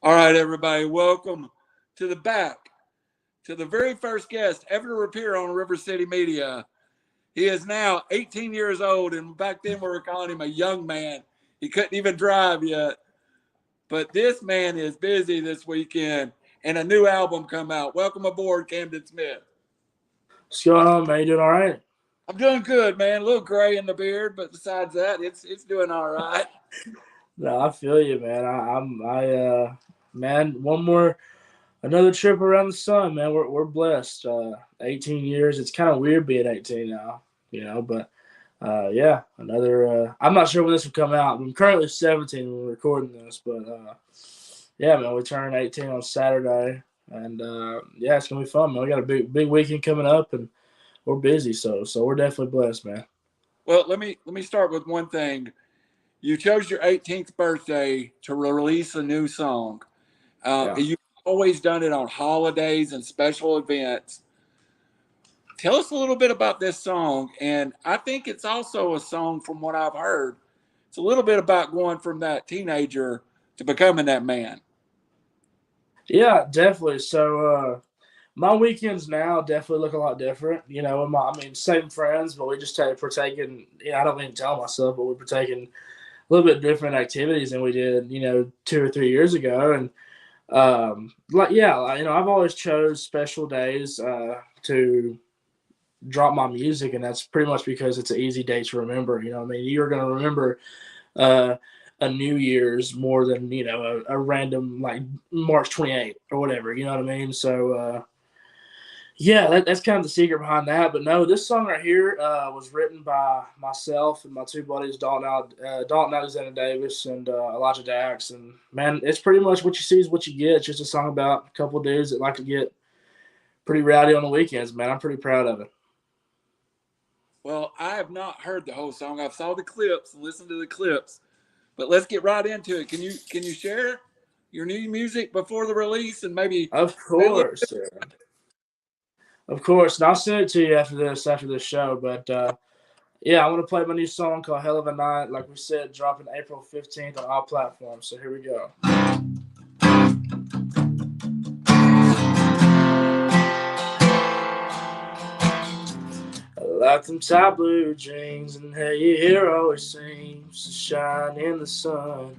All right, everybody, welcome to the very first guest ever to appear on RiverCity-Media. He is now 18 years old, and back then we were calling him a young man. He couldn't even drive yet. But this man is busy this weekend, and a new album come out. Welcome aboard, Camden Smith. What's going on, man? You doing all right? I'm doing good, man. A little gray in the beard, but besides that, it's doing all right. No, I feel you, man. Man, another trip around the sun, man. We're blessed. 18 years. It's kind of weird being 18 now, but yeah, another. I'm not sure when this will come out. I'm currently 17 when we're recording this, but yeah, man, we turn 18 on Saturday, and yeah, it's gonna be fun, man. We got a big weekend coming up, and we're busy, so we're definitely blessed, man. Well, let me start with one thing. You chose your 18th birthday to release a new song. Yeah. You've always done it on holidays and special events. Tell us a little bit about this song. And I think it's also a song, from what I've heard, it's a little bit about going from that teenager to becoming that man. Yeah, definitely. So my weekends now definitely look a lot different. Same friends, but we just partaking. I don't even tell myself, but we're partaking a little bit different activities than we did, 2 or 3 years ago. And I've always chose special days to drop my music, and that's pretty much because it's an easy day to remember. You're going to remember a New Year's more than a random like March 28th or whatever. You know what I mean? So yeah, that's kind of the secret behind that. But no, this song right here was written by myself and my two buddies, Dalton Alexander Davis and Elijah Dax. And man, it's pretty much what you see is what you get. It's just a song about a couple of dudes that like to get pretty rowdy on the weekends, man. I'm pretty proud of it. Well, I have not heard the whole song. I've saw the clips and listened to the clips. But let's get right into it. Can you share your new music before the release and maybe? Of course. Of course, and I'll send it to you after this show. But yeah, I want to play my new song called "HELLUVA NIGHT." Like we said, dropping April 15th on all platforms. So here we go. I like them tight blue jeans, and how your hair always seems to shine in the sun.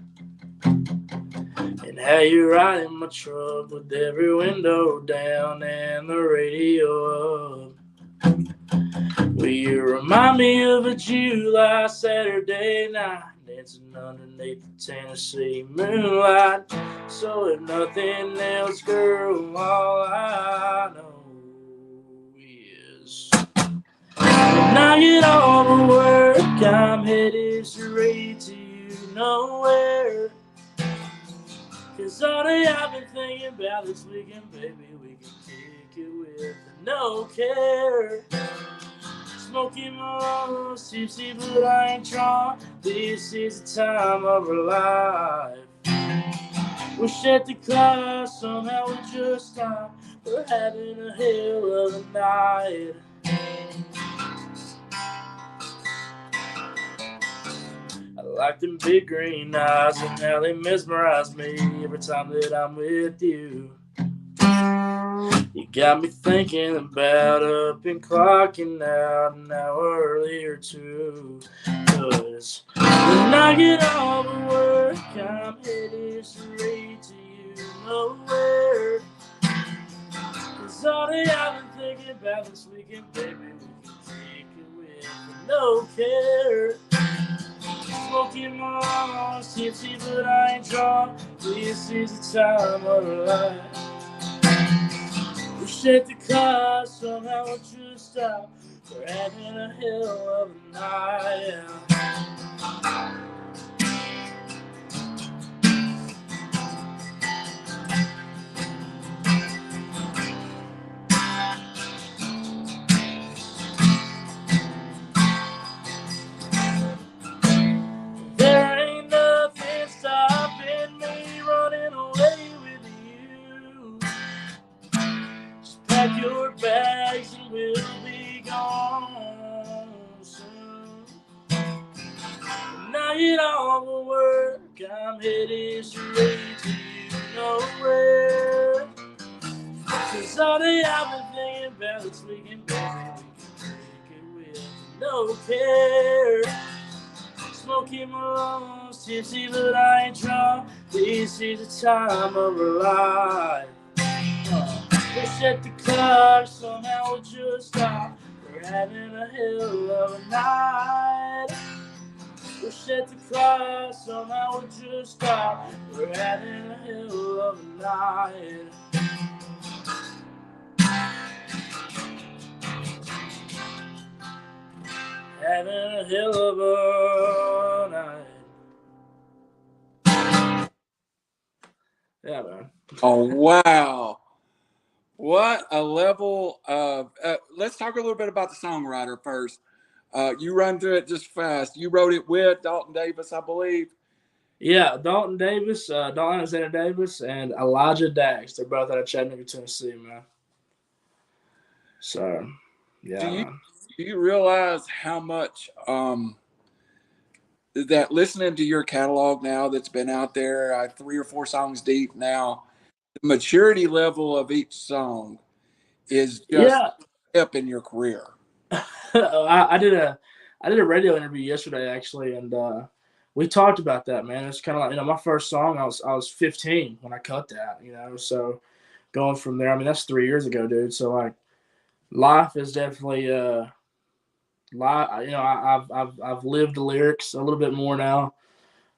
And how you ride in my truck with every window down and the radio up. Well, you remind me of a July Saturday night, dancing underneath the Tennessee moonlight. So if nothing else, girl, all I know is when I get off of work, I'm headed straight to you nowhere. 'Cause all day I've been thinking about this weekend, baby, we can kick it with no care. Smoking my lungs, tipsy, but I ain't drunk. This is the time of our life. Wish that the class somehow would just stop. We're having a hell of a night. I like them big green eyes and how they mesmerize me every time that I'm with you. You got me thinking about up and clocking out an hour earlier too. 'Cause when I get off of work, I'm headed straight to you nowhere. 'Cause all day I've been thinking about this weekend, baby, we can take it with no care. Smoking my lungs, tipsy, but I ain't drunk. This is the time of our life. Wish that the car somehow would just stop. We're having a hell of a night. There ain't nothing stopping me running away with you. Just pack your bags and we'll be gone soon. When I get off of work, I'm headed straight to you nowhere. all day I've been thinking about this weekend, baby. We can take it with no care. Smoking my lungs, tipsy, but I ain't drunk. This is the time of our life. Wish that the clock somehow would just stop. We're having a hell of a night. Wish that the clock somehow would just stop. We're having a hell of a night. Having a hell of a night. Yeah, man. Oh, wow. What a level of let's talk a little bit about the songwriter first. You run through it just fast. You wrote it with Dalton Davis, I believe. Yeah, Dalton Alexander Davis, and Elijah Dax. They're both out of Chattanooga, Tennessee, man. So, yeah, man. Do you realize how much that listening to your catalog now that's been out there, 3 or 4 songs deep now, the maturity level of each song is just a step in your career. I did a radio interview yesterday, actually, and we talked about that, man. It's kind of like, my first song, I was 15 when I cut that, so going from there, I mean, that's 3 years ago, dude. So, like, life is definitely I've lived the lyrics a little bit more now.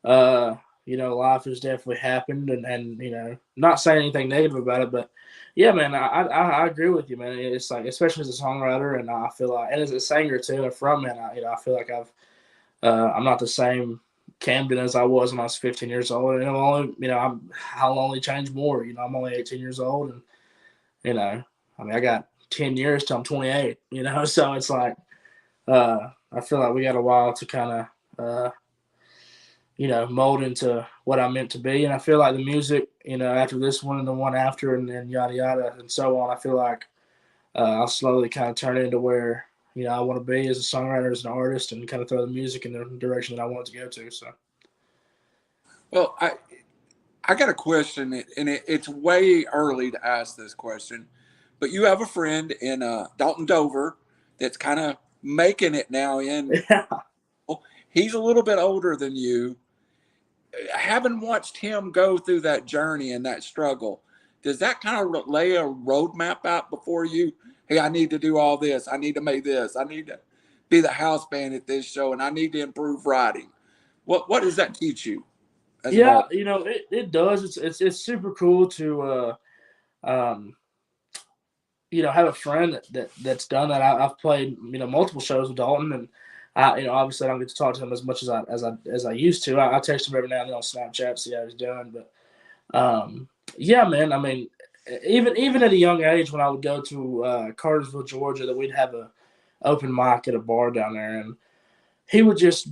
Life has definitely happened, and not saying anything negative about it, but yeah, man, I agree with you, man. It's like, especially as a songwriter, and I feel like, and as a singer too, and frontman, I feel like I'm not the same Camden as I was when I was 15 years old, and I'll only change more. I'm only 18 years old, and I mean, I got 10 years till I'm 28. So it's like, I feel like we got a while to kind of mold into what I'm meant to be. And I feel like the music, after this one and the one after and yada, yada, and so on, I feel like I'll slowly kind of turn into where, I want to be as a songwriter, as an artist, and kind of throw the music in the direction that I want it to go to. So, well, I got a question, and it's way early to ask this question, but you have a friend in Dalton Dover that's kind of making it now yeah. He's a little bit older than you. Having watched him go through that journey and that struggle, does that kind of lay a roadmap out before you? Hey, I need to do all this. I need to make this. I need to be the house band at this show, and I need to improve writing. What does that teach you? Yeah, it does. It's super cool to have a friend that's done that. I've played multiple shows with Dalton, and obviously I don't get to talk to him as much as I used to. I text him every now and then on Snapchat, see how he's doing. But yeah, man. I mean, even at a young age, when I would go to Cartersville, Georgia, that we'd have a open mic at a bar down there, and he would just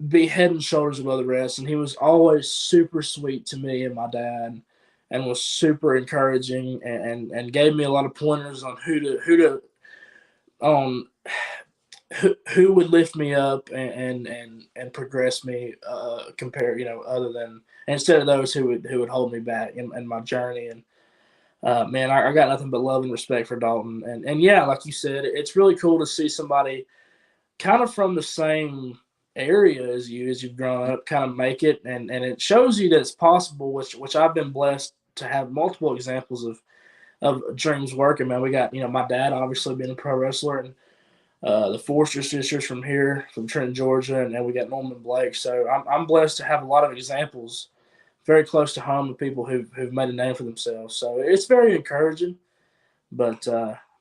be head and shoulders above the rest, and he was always super sweet to me and my dad, and was super encouraging, and gave me a lot of pointers on who would lift me up and progress me, other than, instead of those who would hold me back in my journey. And man, I got nothing but love and respect for Dalton. And yeah, like you said, it's really cool to see somebody kind of from the same area as you've grown up kind of make it, and it shows you that it's possible, which I've been blessed to have multiple examples of dreams working, man. We got, my dad obviously being a pro wrestler, and the Forster sisters from here, from Trenton, Georgia, and we got Norman Blake. So I'm blessed to have a lot of examples very close to home of people who've made a name for themselves. So it's very encouraging. But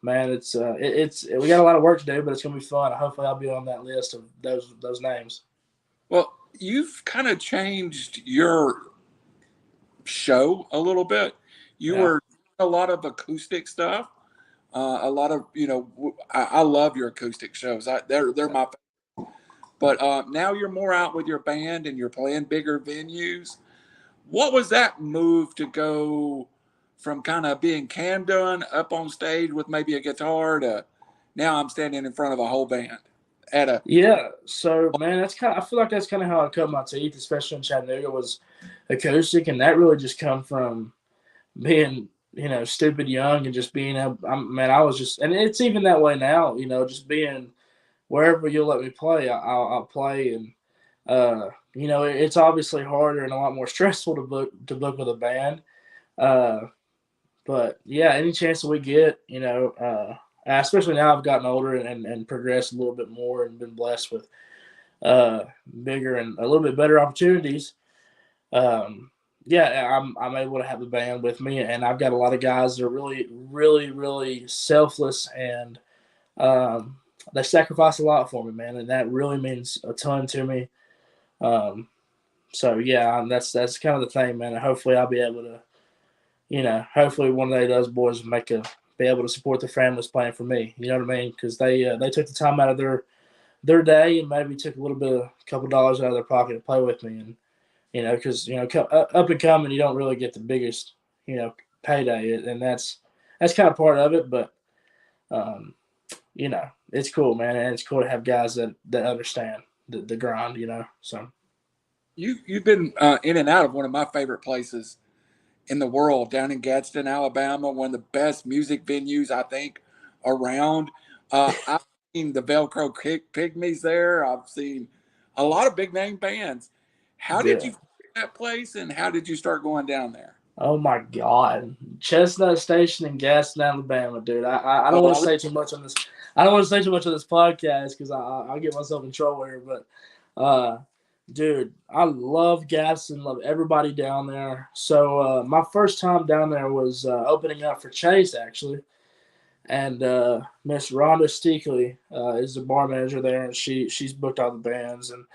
man, it's we got a lot of work to do, but it's gonna be fun. Hopefully, I'll be on that list of those names. Well, you've kind of changed your show a little bit. You were a lot of acoustic stuff. A lot of I love your acoustic shows. They're my favorite. But now you're more out with your band and you're playing bigger venues. What was that move to go from kind of being Camden up on stage with maybe a guitar to now I'm standing in front of a whole band at a So man, I feel like that's kind of how I cut my teeth, especially in Chattanooga, was acoustic, and that really just come from being stupid young and just being man, I was just, and it's even that way now, just being wherever you'll let me play, I'll play. And, it's obviously harder and a lot more stressful to book with a band. But yeah, any chance that we get, especially now I've gotten older and progressed a little bit more and been blessed with bigger and a little bit better opportunities. Yeah, I'm able to have a band with me, and I've got a lot of guys that are really, really, really selfless, and they sacrifice a lot for me, man, and that really means a ton to me. So yeah, that's kind of the thing, man. And hopefully I'll be able to, hopefully one day those boys be able to support their families playing for me. You know what I mean? Because they took the time out of their day and maybe took a couple dollars out of their pocket to play with me. And because up and coming, you don't really get the biggest payday, and that's kind of part of it. But it's cool, man, and it's cool to have guys that understand the grind. So You've been in and out of one of my favorite places in the world, down in Gadsden, Alabama, one of the best music venues I think around. I've seen the Velcro Pygmies there. I've seen a lot of big name bands. How did yeah. you find that place, and how did you start going down there? Oh my God, Chestnut Station in Gadsden, Alabama, dude. I don't want to Oh, say too much on this. I don't want to say too much on this podcast because I'll get myself in trouble here. But, dude, I love Gadsden. Love everybody down there. So my first time down there was opening up for Chase actually, and Miss Rhonda Steakley is the bar manager there, and she's booked all the bands. And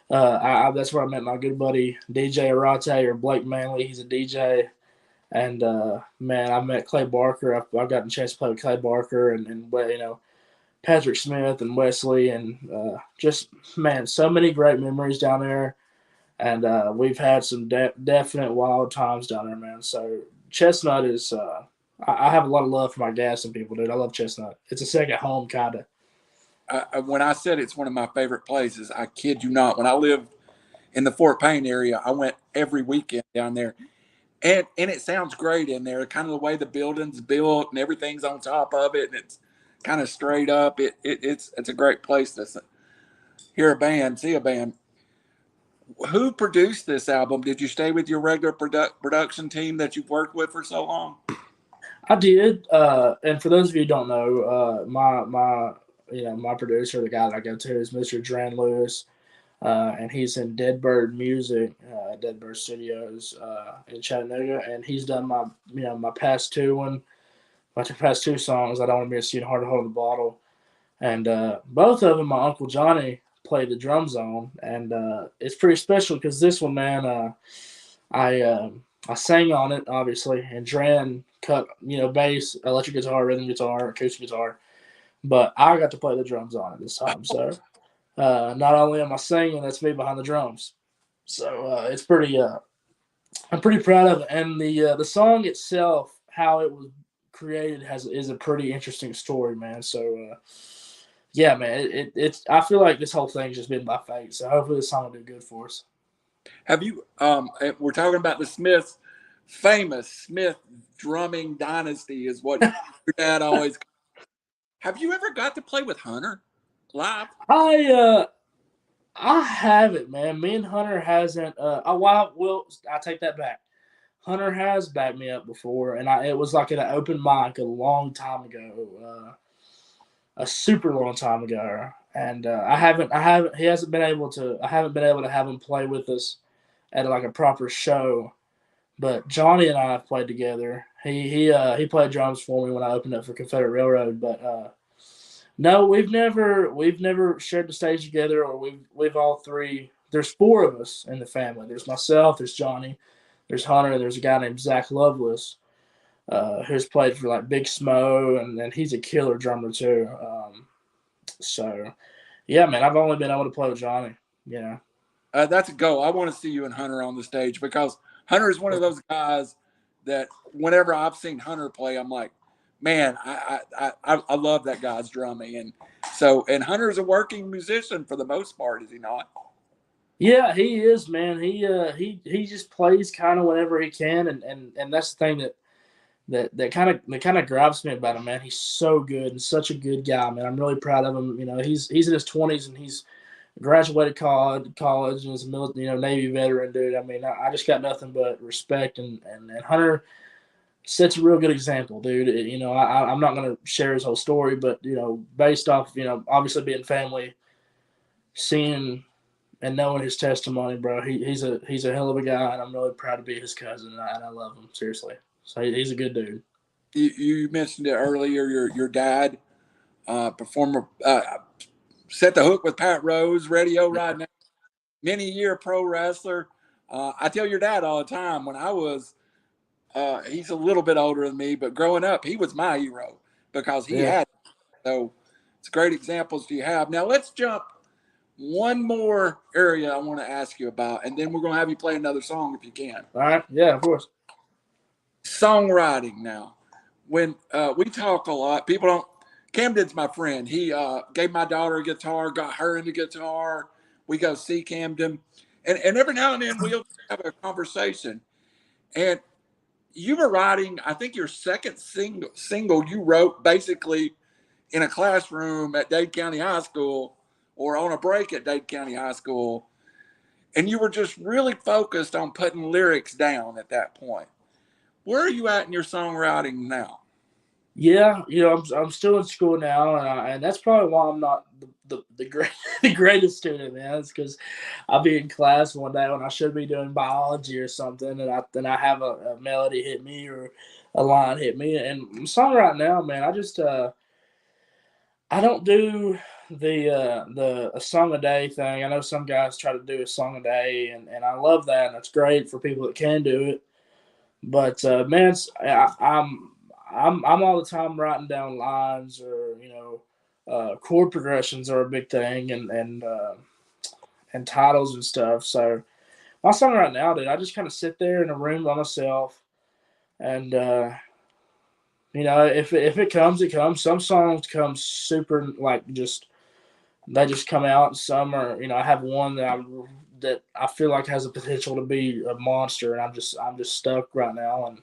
that's where I met my good buddy DJ Arate, or Blake Manley. He's a DJ. And man, I met Clay Barker. I've gotten a chance to play with Clay Barker and Patrick Smith and Wesley, and just man, so many great memories down there. And we've had some definite wild times down there, man. So Chestnut is I have a lot of love for my Gadsden people, dude. I love Chestnut. It's a second home, kind of. when I said it's one of my favorite places, I kid you not. When I lived in the Fort Payne area, I went every weekend down there. And it sounds great in there, kind of the way the building's built and everything's on top of it, and it's kind of straight up. It's a great place to hear a band, see a band. Who produced this album? Did you stay with your regular production team that you've worked with for so long? I did, and for those of you who don't know, my producer, the guy that I go to, is Mr. Dran Lewis. And he's in Deadbird Music, Deadbird Studios in Chattanooga, and he's done my past two songs. I don't want to be a student, hard to hold the bottle, and both of them, my Uncle Johnny played the drums on, and it's pretty special because this one, man, I sang on it obviously, and Dran cut bass, electric guitar, rhythm guitar, acoustic guitar, but I got to play the drums on it this time, so. Not only am I singing, that's me behind the drums. So it's pretty. I'm pretty proud of it, and the song itself, how it was created, is a pretty interesting story, man. So yeah, man, it's. I feel like this whole thing's just been by fate. So hopefully this song will do good for us. Have you? We're talking about the Smiths, famous Smith drumming dynasty is what your dad always. Have you ever got to play with Hunter live? I haven't, man. Me and Hunter hasn't. I take that back. Hunter has backed me up before, and it was like at an open mic a long time ago, a super long time ago. And I haven't. He hasn't been able to. I haven't been able to have him play with us at like a proper show. But Johnny and I have played together. He played drums for me when I opened up for Confederate Railroad. But no, we've never shared the stage together, or we've all three. There's four of us in the family. There's myself, there's Johnny, there's Hunter, there's a guy named Zach Lovelace, who's played for like Big Smo, and he's a killer drummer too. So yeah, man, I've only been able to play with Johnny. That's a go. I want to see you and Hunter on the stage because Hunter is one of those guys that whenever I've seen Hunter play, I'm like, man, I love that guy's drumming. And Hunter's a working musician for the most part, is he not? Yeah, he is, man. He just plays kind of whenever he can, and that's the thing that that kind of grabs me about him, man. He's so good and such a good guy, man. I'm really proud of him. You know, he's in his 20s and he's graduated college and is a Navy veteran, dude. I mean, I just got nothing but respect, and Hunter sets a real good example, dude. You know, I'm not going to share his whole story, but, you know, based off, you know, obviously being family, seeing and knowing his testimony, bro, he's a hell of a guy, and I'm really proud to be his cousin, and I love him, seriously. So he's a good dude. You mentioned it earlier. Your dad, performer, set the hook with Pat Rose, radio right now, many year pro wrestler. I tell your dad all the time when I was, he's a little bit older than me, but growing up, he was my hero because he Yeah. had. So it's great examples you have. Now let's jump one more area I want to ask you about, and then we're going to have you play another song if you can. All right. Yeah, of course. Songwriting now. When we talk a lot, people don't. Camden's my friend. He gave my daughter a guitar, got her into guitar. We go see Camden, and every now and then we'll have a conversation. And you were writing, I think your second single you wrote basically in a classroom at Dade County High School or on a break at Dade County High School, and you were just really focused on putting lyrics down at that point. Where are you at in your songwriting now? Yeah, you know, I'm still in school now, and that's probably why I'm not the great the greatest student, man. It's because I'll be in class one day when I should be doing biology or something, and I have a melody hit me or a line hit me, and I'm songwriting now, man. I just I don't do the a song a day thing. I know some guys try to do a song a day, and I love that, and that's great for people that can do it. But man, I'm all the time writing down lines or chord progressions are a big thing and titles and stuff. So my song right now, dude, I just kind of sit there in a room by myself and if it comes, it comes. Some songs come super like just they just come out. And some are I have one that I feel like has the potential to be a monster, and I'm just stuck right now and.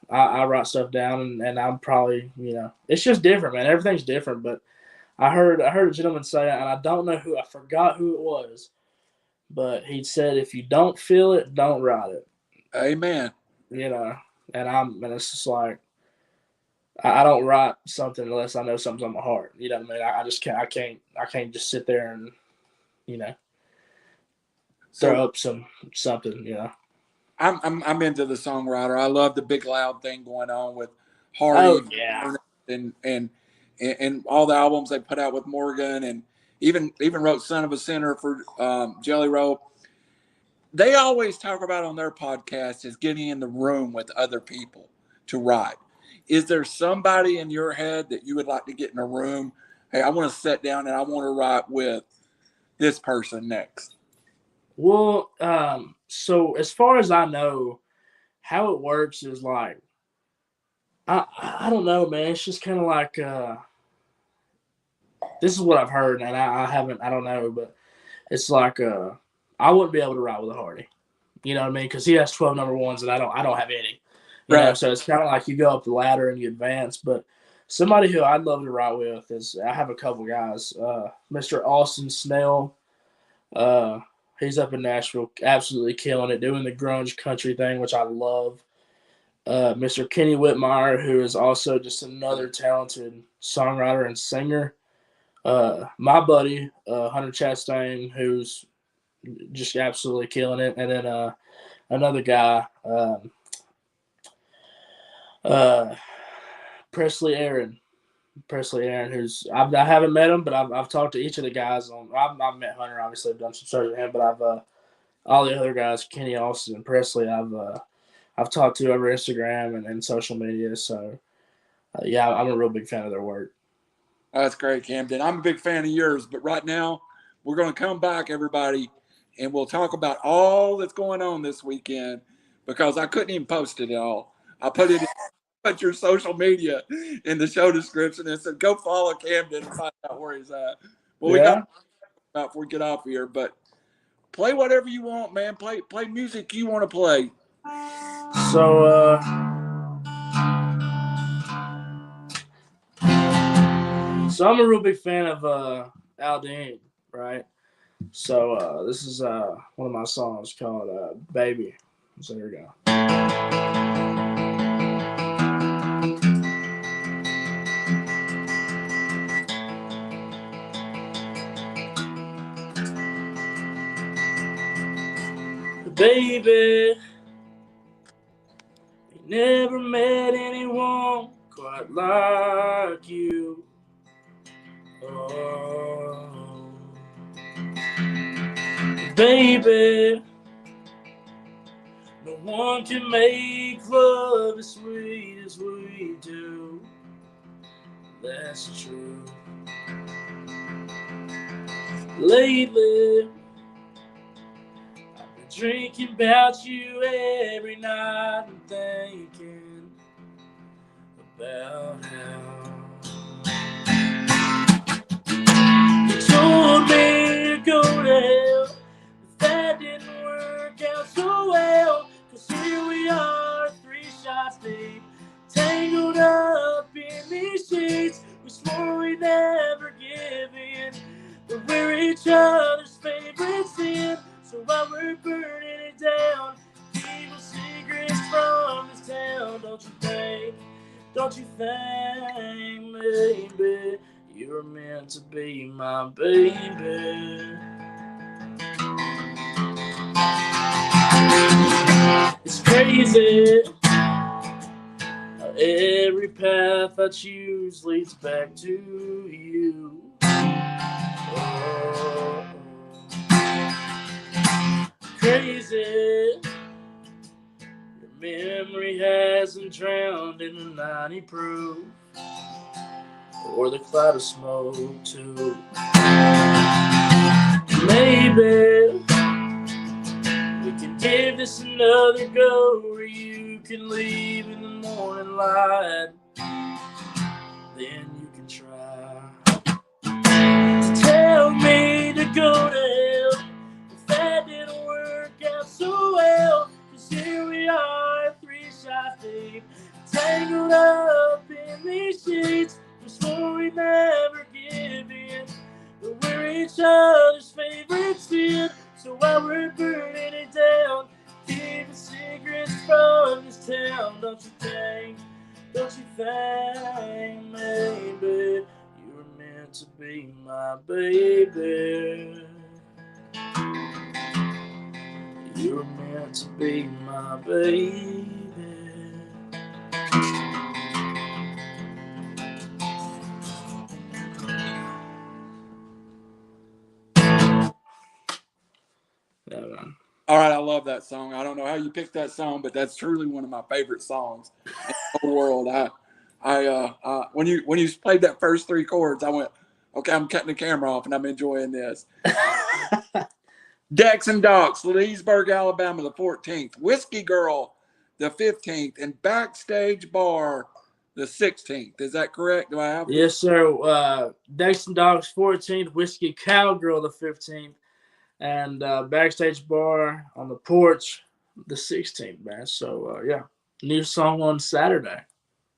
I write stuff down and I'm probably, it's just different, man. Everything's different. But I heard a gentleman say, and I don't know I forgot who it was, but he said, if you don't feel it, don't write it. Amen. And it's just like, I don't write something unless I know something's on my heart. You know what I mean? I just can't just sit there and, throw up something. I'm into the songwriter. I love the big loud thing going on with Oh Hardy yeah. and all the albums they put out with Morgan, and even wrote "Son of a Sinner" for Jelly Roll. They always talk about on their podcast is getting in the room with other people to write. Is there somebody in your head that you would like to get in a room? Hey, I want to sit down and I want to write with this person next. Well, so as far as I know, how it works is like I don't know, man. It's just kind of like this is what I've heard, and I don't know, but it's like I wouldn't be able to ride with a Hardy. You know what I mean? Because he has 12 number ones, and I don't have any. Right. So it's kind of like you go up the ladder and you advance. But somebody who I'd love to ride with is I have a couple guys. Mr. Austin Snell. He's up in Nashville, absolutely killing it, doing the grunge country thing, which I love. Mr. Kenny Whitmire, who is also just another talented songwriter and singer. My buddy, Hunter Chastain, who's just absolutely killing it. And then another guy, Presley Aaron. Who's I haven't met him, but I've talked to each of the guys. I've met Hunter, obviously, I've done some stuff with him, but I've all the other guys, Kenny, Austin, and Presley, I've talked to over Instagram and social media. So yeah, I'm a real big fan of their work. That's great, Camden. I'm a big fan of yours, but right now we're going to come back, everybody, and we'll talk about all that's going on this weekend because I couldn't even post it all. I put your social media in the show description and said, go follow Camden and find out where he's at. Well, we got about before we get off here, but play whatever you want, man. Play music you want to play. So So I'm a real big fan of Aldean, right? So this is one of my songs called Baby. So here we go. Baby, never met anyone quite like you. Oh, baby, no one can make love as sweet as we do. That's true. Lately, I've been drinking about you every night and thinking about how you told me to go to hell, but that didn't work out so well. 'Cause here we are, 3 shots deep, tangled up in these sheets. We swore we'd never give in, but we're each other's favorite sin. So while we're burning it down, evil secrets from this town, don't you think? Don't you think, baby, you're meant to be my baby? It's crazy how every path I choose leads back to you. Oh, crazy. Your memory hasn't drowned in the 90 proof or the cloud of smoke too. Maybe we can give this another go, where you can leave in the morning light. Then you can try to tell me to go to hell, if that didn't work out so well. 'Cause here we are, 3 shots deep, tangled up in these sheets. We swore we'd never give in, but we're each other's favorite sin. So while we're burning it down, keep the secrets from this town. Don't you think, maybe you were meant to be my baby? You were meant to be my baby. Yeah, man. All right, I love that song. I don't know how you picked that song, but that's truly one of my favorite songs in the whole world. When you played that first 3 chords, I went, okay, I'm cutting the camera off and I'm enjoying this. Dex and Docs, Leesburg, Alabama, the 14th. Whiskey Girl, the 15th, and Backstage Bar, the 16th. Is that correct? Do I have? Yes, sir. Dex and Dogs 14th, Whiskey Cowgirl the 15th, and Backstage Bar on the Porch the 16th, man. So, yeah, new song on Saturday.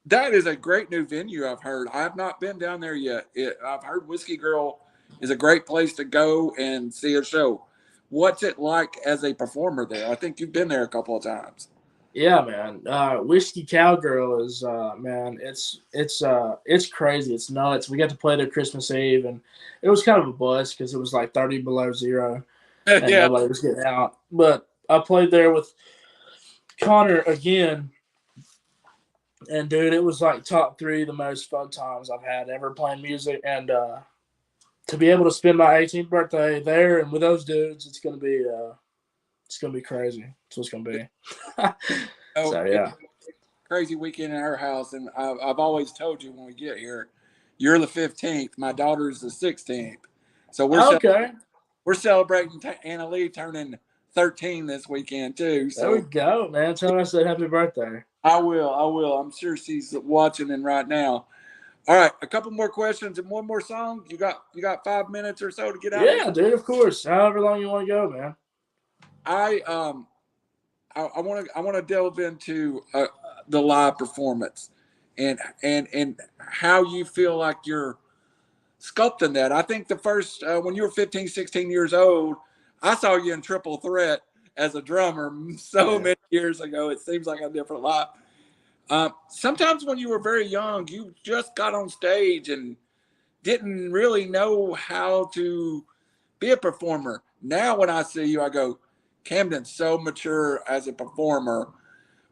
That is a great new venue I've heard. I have not been down there yet. I've heard Whiskey Girl is a great place to go and see a show. What's it like as a performer there? I think you've been there a couple of times. Yeah, man. Whiskey Cowgirl is man, it's crazy. It's nuts. We got to play there Christmas Eve, and it was kind of a bust because it was like 30 below zero, and Yeah. nobody was getting out. But I played there with Connor again, and dude, it was like top 3 the most fun times I've had ever playing music. And to be able to spend my 18th birthday there and with those dudes, it's gonna be crazy. That's what it's gonna be. Oh, So yeah. crazy weekend in our house, and I've always told you when we get here, you're the 15th. My daughter's the 16th, so we're celebrating Anna Lee turning 13 this weekend too. There we So go, man. Tell her I said happy birthday. I will. I'm sure she's watching and right now. All right, a couple more questions and one more song. You got 5 minutes or so to get out of Yeah, here? dude, of course. However long you want to go, man. I want to delve into the live performance and how you feel like sculpting that. I think the first, when you were 15, 16 years old, I saw you in Triple Threat as a drummer so many years ago. It seems like a different life. Sometimes when you were very young, you just got on stage and didn't really know how to be a performer. Now, when I see you, I go, Camden's so mature as a performer.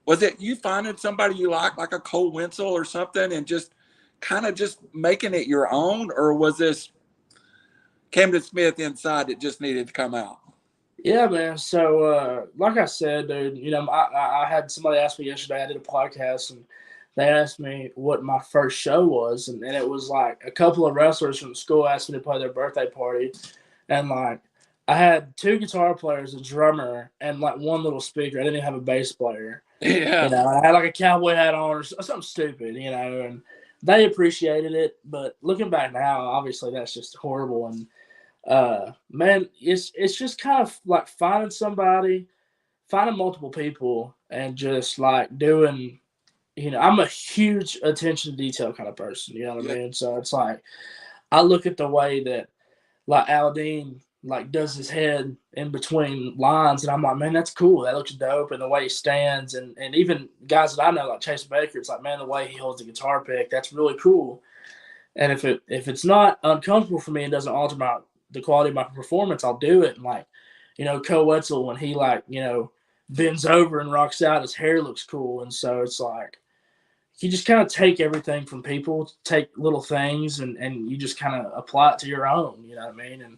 Was it you finding somebody you like a Cole Winsel or something, and just kind of just making it your own? Or was this Camden Smith inside that just needed to come out? Yeah, man. So, like I said, dude, I had somebody ask me yesterday. I did a podcast, and they asked me what my first show was, and it was like a couple of wrestlers from the school asked me to play their birthday party, and like I had 2 guitar players, a drummer, and like 1 little speaker. I didn't even have a bass player. Yeah. I had like a cowboy hat on or something stupid, and they appreciated it. But looking back now, obviously that's just horrible. And man, it's just kind of like finding multiple people, and just like doing. I'm a huge attention to detail kind of person. You know what I mean? So it's like I look at the way that like Aldean like does his head in between lines, and I'm like, man, that's cool. That looks dope. And the way he stands, and even guys that I know like Chase Baker, it's like, man, the way he holds the guitar pick, that's really cool. And if it's not uncomfortable for me and doesn't alter the quality of my performance, I'll do it. And like, Cole Wetzel, when he like, bends over and rocks out, his hair looks cool. And so it's like, you just kind of take everything from people, take little things, and you just kind of apply it to your own, you know what I mean? And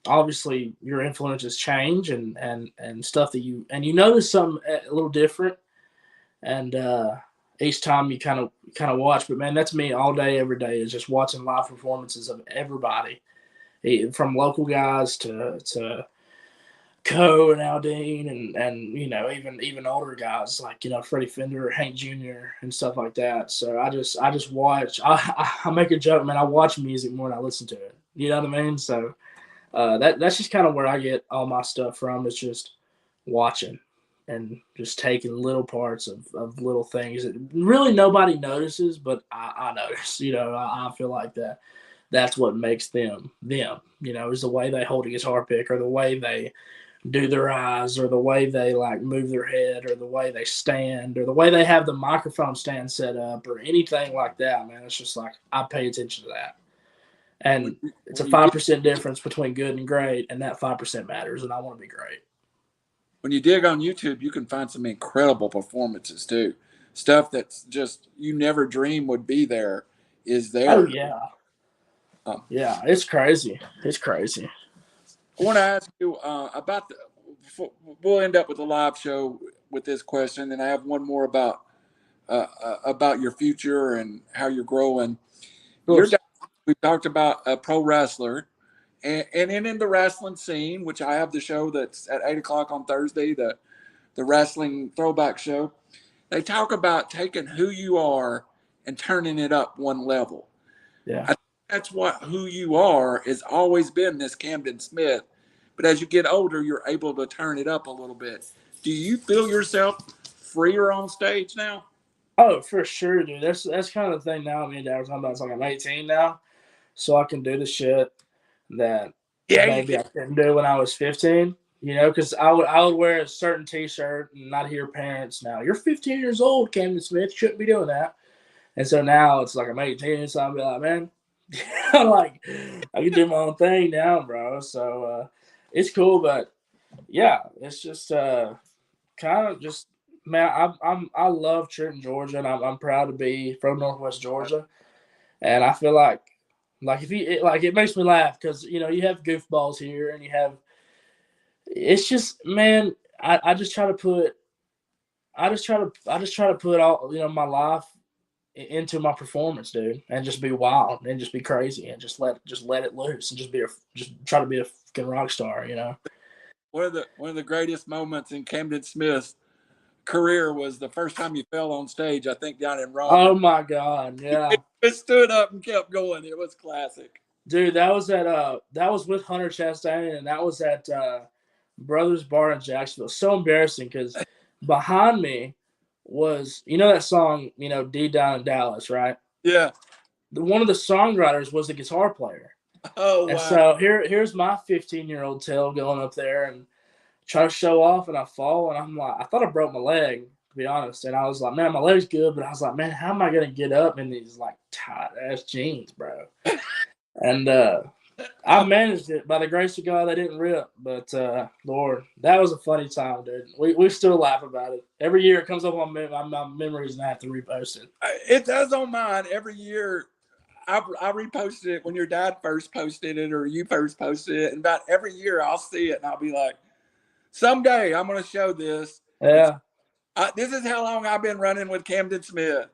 obviously your influences change and stuff that you notice something a little different. And each time you kind of watch, but man, that's me all day, every day, is just watching live performances of everybody, from local guys to Co and Aldean and even older guys like Freddie Fender, Hank Jr. and stuff like that. So I just watch. I make a joke, man. I watch music more than I listen to it. You know what I mean? So that's just kind of where I get all my stuff from. It's just watching and just taking little parts of little things that really nobody notices, but I notice. I feel like that's what makes them. Is the way they hold a guitar pick, or the way they do their eyes, or the way they like move their head, or the way they stand, or the way they have the microphone stand set up, or anything like that, man. It's just like I pay attention to that. And it's a 5% difference between good and great, and that 5% matters, and I want to be great. When you dig on YouTube, you can find some incredible performances too. Stuff that's just you never dream would be there is there. Oh yeah. Yeah, it's crazy. It's crazy. I want to ask you about we'll end up with a live show with this question, and I have one more about your future and how you're growing. We talked about a pro wrestler, and in the wrestling scene, which I have the show that's at 8:00 on Thursday, the wrestling throwback show. They talk about taking who you are and turning it up one level. Yeah. I think that's who you are has always been, this Camden Smith. But as you get older, you're able to turn it up a little bit. Do you feel yourself freer on stage now? Oh, for sure, dude. That's kind of the thing now. Me and Dad were talking about. It's like I'm 18 now, so I can do the shit that maybe I couldn't do when I was 15. Because I would wear a certain T-shirt and not hear parents now. You're 15 years old, Camden Smith. You shouldn't be doing that. And so now it's like I'm 18, so I'll be like, man, I'm like, I can do my own thing now, bro. So it's cool, but yeah, it's just kind of just, man. I love Trenton, Georgia, and I'm proud to be from Northwest Georgia. And I feel like if it makes me laugh because you have goofballs here, and you have. It's just, man. I just try to put all my life into my performance, dude, and just be wild and just be crazy and just let it loose and just try to be a fucking rock star. One of the greatest moments in Camden Smith's career was the first time you fell on stage, I think down in Rome. Oh my God, yeah. It stood up and kept going. It was classic. Dude, that was with Hunter Chastain, and that was at Brothers Bar in Jacksonville. So embarrassing because behind me was that song, Deep Down in Dallas, right? Yeah. one of the songwriters was the guitar player. Oh, wow. And so here's my 15-year-old tail going up there and try to show off, and I fall, and I'm like, I thought I broke my leg, to be honest. And I was like, man, my leg's good, but I was like, man, how am I gonna get up in these like tight ass jeans, bro? And I managed it by the grace of God. I didn't rip, but Lord, that was a funny time, dude. We still laugh about it every year. It comes up on my memories, and I have to repost it. It does on mine every year. I reposted it when your dad first posted it or you first posted it, and about every year I'll see it and I'll be like, someday I'm going to show this. Yeah. This is how long I've been running with Camden Smith.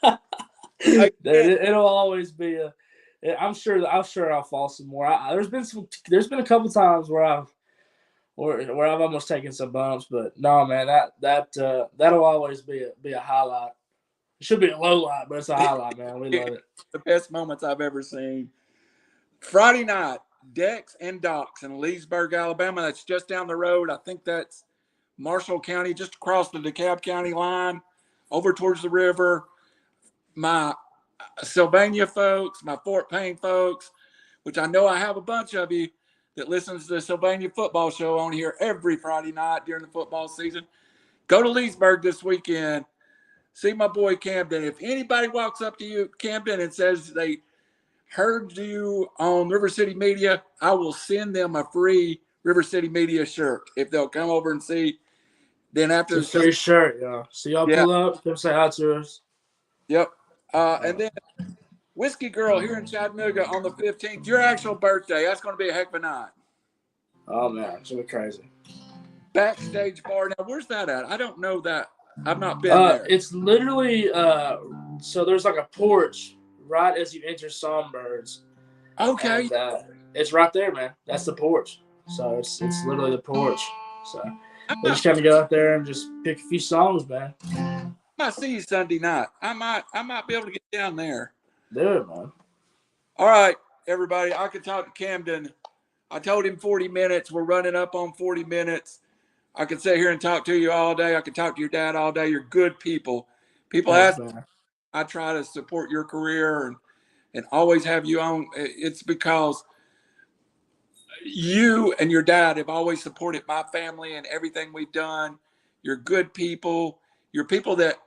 Dude, it'll always be I'm sure I'll fall some more. There's been a couple times where I've almost taken some bumps, but no, man, that'll always be a highlight. It should be a low light, but it's a highlight, man. We love it. The best moments I've ever seen. Friday night, Decks and Docks in Leesburg, Alabama. That's just down the road. I think that's Marshall County, just across the DeKalb County line, over towards the river. My Sylvania folks, my Fort Payne folks, which I know I have a bunch of you that listens to the Sylvania football show on here every Friday night during the football season. Go to Leesburg this weekend. See my boy Camden. If anybody walks up to you, Camden, and says they heard you on River City Media, I will send them a free River City Media shirt if they'll come over and see. Then after the free shirt, y'all. So y'all pull up, come say hi to us. Yep. And then Whiskey Girl here in Chattanooga on the 15th. Your actual birthday. That's going to be a heck of a night. Oh, man. It's going to be crazy. Backstage bar. Now, where's that at? I don't know that. I've not been there. It's literally so there's like a porch right as you enter Songbirds. Okay. And, it's right there, man. That's the porch. So it's literally the porch. So we just kind of go out there and just pick a few songs, man. I might see you Sunday night. I might be able to get down there. Do it, man. All right, everybody. I could talk to Camden. I told him 40 minutes. We're running up on 40 minutes. I could sit here and talk to you all day. I could talk to your dad all day. You're good people. People ask me. I try to support your career and always have you on. It's because you and your dad have always supported my family and everything we've done. You're good people. You're people that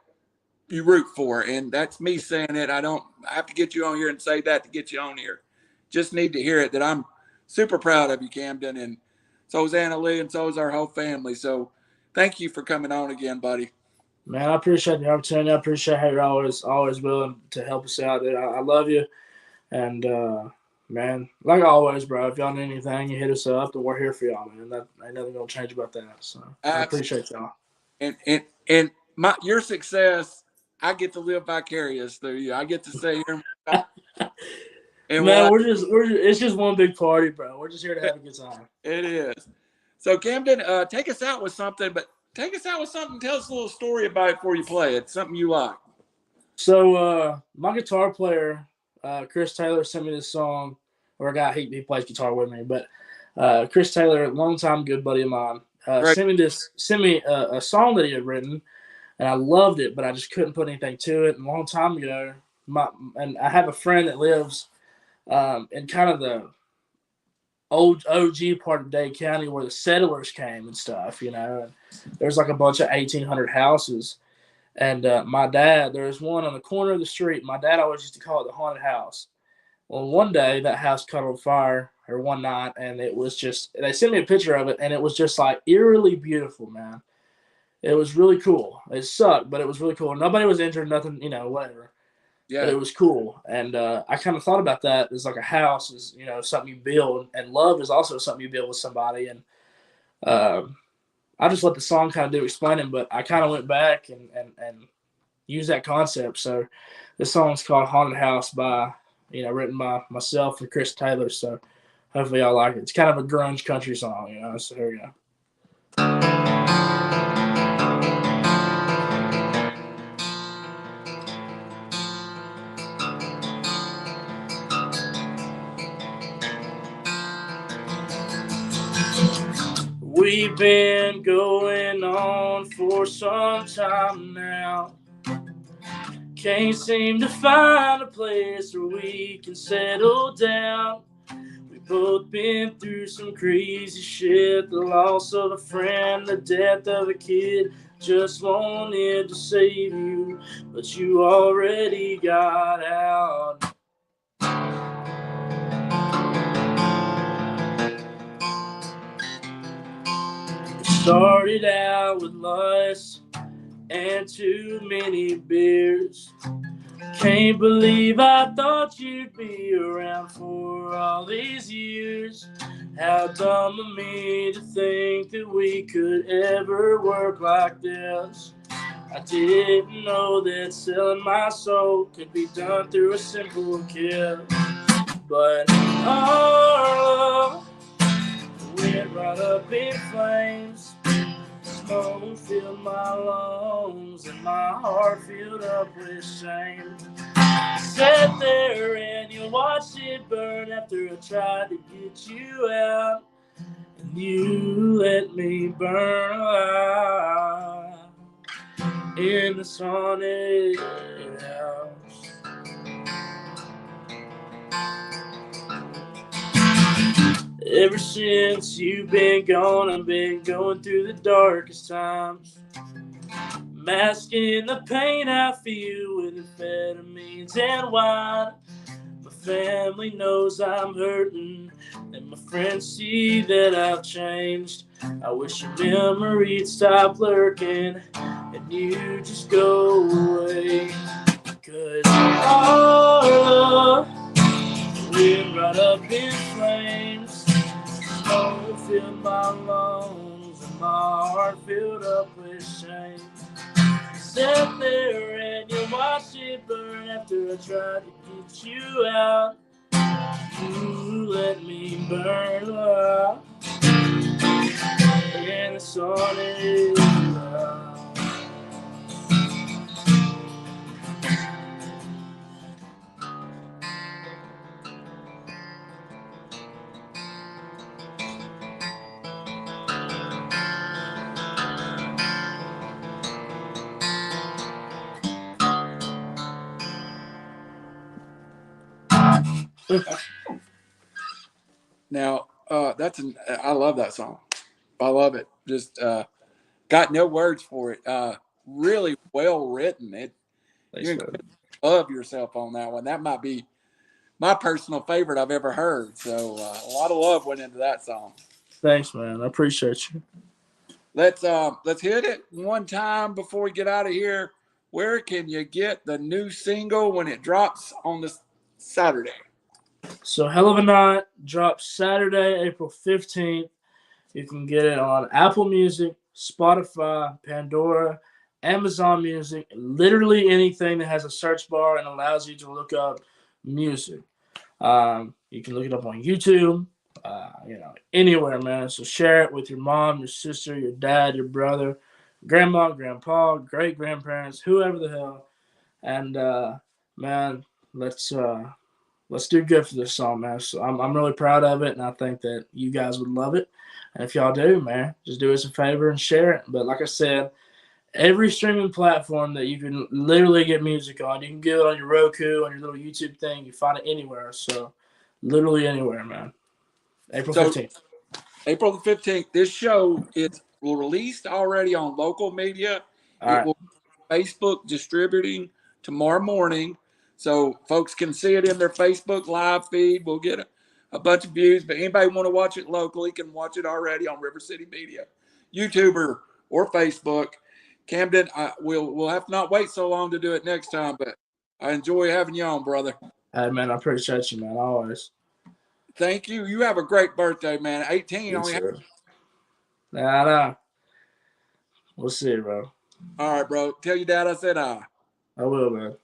you root for. And that's me saying it. I have to get you on here and say that to get you on here. Just need to hear it that I'm super proud of you, Camden. And so is Anna Lee, and so is our whole family. So thank you for coming on again, buddy. Man, I appreciate the opportunity. I appreciate how you're always willing to help us out, dude. I love you. And, man, like always, bro, if y'all need anything, you hit us up, and we're here for y'all, man. That ain't nothing going to change about that. So I appreciate y'all. And your success, I get to live vicarious through you. I get to stay here. And man, it's just one big party, bro. We're just here to have a good time. It is. So Camden, take us out with something, but take us out with something. Tell us a little story about it before you play it. Something you like. So my guitar player, Chris Taylor, sent me this song, or a guy, he plays guitar with me, but Chris Taylor, a longtime good buddy of mine, sent me a song that he had written, and I loved it, but I just couldn't put anything to it. And a long time ago, and I have a friend that lives in kind of the old OG part of Dade County where the settlers came and stuff, you know. And there's like a bunch of 1800 houses. And my dad, there's one on the corner of the street. My dad always used to call it the haunted house. Well, one day that house caught on fire, or one night, and it was just, they sent me a picture of it, and it was just like eerily beautiful, man. It was really cool. It sucked, but it was really cool. Nobody was injured, nothing, you know, whatever. Yeah. But it was cool. And I kind of thought about that as like a house is, you know, something you build. And love is also something you build with somebody. And I just let the song kind of do explaining, but I kind of went back and used that concept. So this song's called Haunted House by, you know, written by myself and Chris Taylor. So hopefully y'all like it. It's kind of a grunge country song, you know, so here we go. We've been going on for some time now. Can't seem to find a place where we can settle down. We've both been through some crazy shit. The loss of a friend, the death of a kid. Just wanted to save you, but you already got out. It started out with lust and too many beers. Can't believe I thought you'd be around for all these years. How dumb of me to think that we could ever work like this. I didn't know that selling my soul could be done through a simple kiss. But our love went right up in flames. Smoke filled my lungs and my heart filled up with shame. Sat there and you watched it burn after I tried to get you out, and you let me burn alive in this haunted house. Ever since you've been gone, I've been going through the darkest times, masking the pain I feel with amphetamines and wine. My family knows I'm hurting, and my friends see that I've changed. I wish your memory'd stop lurking, and you just go away. 'Cause our love went right up in flames. Smoke filled my lungs, and my heart filled up with shame. Sat there and you watched it burn after I tried to get you out. You let me burn alive in the haunted house. Now, I love that song. I love it. Just got no words for it. Really well written. You love yourself on that one. That might be my personal favorite I've ever heard. So a lot of love went into that song. Thanks, man. I appreciate you. Let's hit it one time before we get out of here. Where can you get the new single when it drops on this Saturday? So Helluva Night drops Saturday, April 15th. You can get it on Apple Music, Spotify, Pandora, Amazon Music, literally anything that has a search bar and allows you to look up music. You can look it up on YouTube, anywhere, man. So share it with your mom, your sister, your dad, your brother, grandma, grandpa, great grandparents, whoever the hell. And man, let's do good for this song, man. So I'm really proud of it, and I think that you guys would love it. And if y'all do, man, just do us a favor and share it. But like I said, every streaming platform that you can literally get music on, you can get it on your Roku, on your little YouTube thing. You find it anywhere. So literally anywhere, man. April 15th. April the 15th. This show is released already on local media. It will be Facebook distributing tomorrow morning. So folks can see it in their Facebook live feed. We'll get a bunch of views, but anybody want to watch it locally can watch it already on RiverCity-Media, YouTube or Facebook. Camden, we'll have to not wait so long to do it next time, but I enjoy having you on, brother. Hey, man, I appreciate you, man, always. Thank you. You have a great birthday, man. 18. Yes, nah. We'll see, bro. All right, bro. Tell your dad I said hi. I will, man.